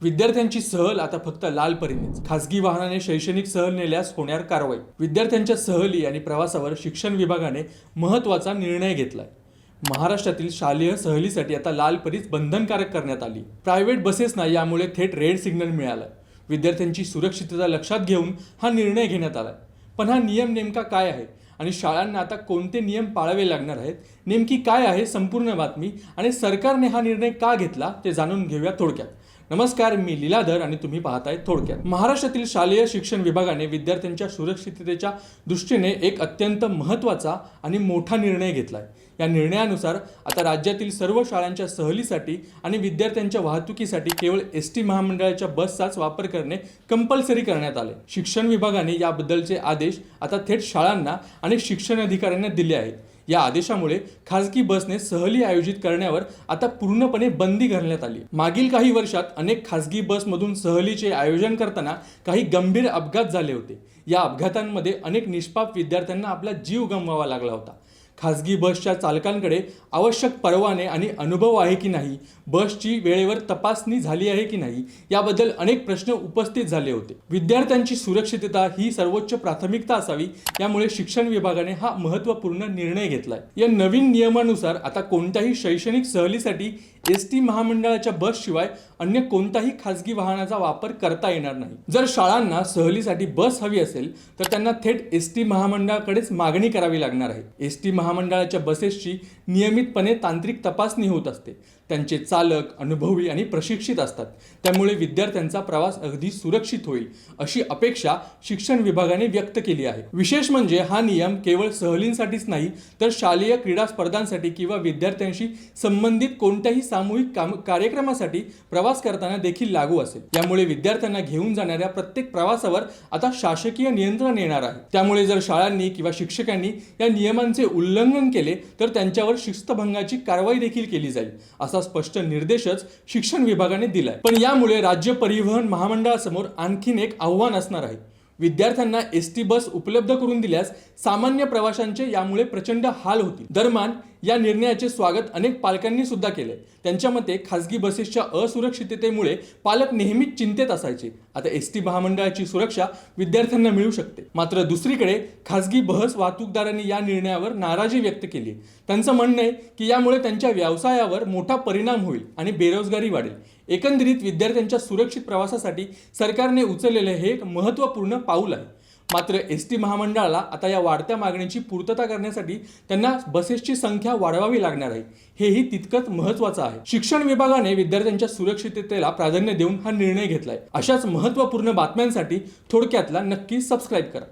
विद्यार्थ्यांची सहल आता फक्त लाल परीनेच. खासगी वाहनाने शैक्षणिक सहल नेल्यास होणार कारवाई. विद्यार्थ्यांच्या सहली आणि प्रवासावर शिक्षण विभागाने महत्त्वाचा निर्णय घेतलाय. महाराष्ट्रातील शालेय सहलीसाठी आता लाल परीच बंधनकारक करण्यात आली. प्रायव्हेट बसेसना यामुळे थेट रेड सिग्नल मिळाला. विद्यार्थ्यांची सुरक्षितता लक्षात घेऊन हा निर्णय घेण्यात आलाय. पण हा नियम नेमका काय आहे आणि शाळांना आता कोणते नियम पाळावे लागणार आहेत, नेमकी काय आहे संपूर्ण बातमी आणि सरकारने हा निर्णय का घेतला ते जाणून घेऊया थोडक्यात. नमस्कार, मी लीलाधर आणि तुम्ही पाहताय थोडक्यात. महाराष्ट्रातील शालेय शिक्षण विभागाने विद्यार्थ्यांच्या सुरक्षिततेच्या दृष्टीने एक अत्यंत महत्त्वाचा आणि मोठा निर्णय घेतलाय. या निर्णयानुसार आता राज्यातील सर्व शाळांच्या सहलीसाठी आणि विद्यार्थ्यांच्या वाहतुकीसाठी केवळ एसटी महामंडळाच्या बसचाच वापर करणे कंपल्सरी करण्यात आले. शिक्षण विभागाने याबद्दलचे आदेश आता थेट शाळांना आणि शिक्षण अधिकाऱ्यांना दिले आहेत. या आदेशामुळे खासगी बसने सहली आयोजित करण्यावर आता पूर्णपणे बंदी घालण्यात आली. मागील काही वर्षात अनेक खासगी बसमधून सहलीचे आयोजन करताना काही गंभीर अपघात झाले होते. या अपघातांमध्ये अनेक निष्पाप विद्यार्थ्यांना आपला जीव गमवावा लागला होता. खासगी बसच्या चालकांकडे आवश्यक परवाने आणि अनुभव आहे की नाही, बसची वेळेवर तपासणी झाली आहे की नाही, याबद्दल अनेक प्रश्न उपस्थित झाले होते. विद्यार्थ्यांची सुरक्षितता ही सर्वोच्च प्राथमिकता असावी, यामुळे शिक्षण विभागाने हा महत्त्वपूर्ण निर्णय घेतलाय. या नवीन नियमानुसार आता कोणत्याही शैक्षणिक सहलीसाठी एसटी महामंडळाच्या बसशिवाय अन्य कोणताही खासगी वाहनाचा वापर करता येणार नाही. जर शाळांना सहलीसाठी बस हवी असेल तर त्यांना थेट एसटी महामंडळाकडेच मागणी करावी लागणार आहे. एसटी महामंडळाच्या बसेसची नियमितपणे तांत्रिक तपासणी होत असते. त्यांचे चालक अनुभवी आणि प्रशिक्षित असतात. त्यामुळे विद्यार्थ्यांचा प्रवास अगदी सुरक्षित होईल अशी अपेक्षा शिक्षण विभागाने व्यक्त केली आहे. विशेष म्हणजे हा नियम केवळ सहलींसाठीच नाही तर शालेय क्रीडा स्पर्धांसाठी किंवा विद्यार्थ्यांशी संबंधित कोणत्याही सामूहिक कार्यक्रमासाठी प्रवास करताना देखील लागू असेल. यामुळे विद्यार्थ्यांना घेऊन जाणाऱ्या प्रत्येक प्रवासावर आता शासकीय नियंत्रण येणार आहे. त्यामुळे जर शाळांनी किंवा शिक्षकांनी या नियमांचे उल्लंघन केले तर त्यांच्यावर शिस्तभंगाची कारवाई देखील केली जाईल असा स्पष्ट निर्देशच शिक्षण विभागाने दिलाय. पण यामुळे राज्य परिवहन महामंडळासमोर आणखीन एक आव्हान असणार आहे. विद्यार्थ्यांना एसटी बस उपलब्ध करून दिल्यास सामान्य प्रवाशांचे यामुळे प्रचंड हाल होतील. दरम्यान या निर्णयाचे स्वागत अनेक पालकांनी सुद्धा केले. त्यांच्या मते खासगी बसेसच्या असुरक्षिततेमुळे पालक नेहमीच चिंतेत असायचे. आता एसटी महामंडळाची सुरक्षा विद्यार्थ्यांना मिळू शकते. मात्र दुसरीकडे खासगी बस वाहतूकदारांनी या निर्णयावर नाराजी व्यक्त केली. त्यांचं म्हणणं आहे की यामुळे त्यांच्या व्यवसायावर मोठा परिणाम होईल आणि बेरोजगारी वाढेल. एकंदरीत विद्यार्थ्यांच्या सुरक्षित प्रवासासाठी सरकारने उचललेले हे एक महत्त्वपूर्ण पाऊल आहे. मात्र एसटी महामंडळाला आता या वाढत्या मागणीची पूर्तता करण्यासाठी त्यांना बसेसची संख्या वाढवावी लागणार आहे. हेही तितकंच महत्त्वाचं आहे. शिक्षण विभागाने विद्यार्थ्यांच्या सुरक्षिततेला प्राधान्य देऊन हा निर्णय घेतलाय. अशाच महत्त्वपूर्ण बातम्यांसाठी थोडक्यातला नक्की सबस्क्राईब करा.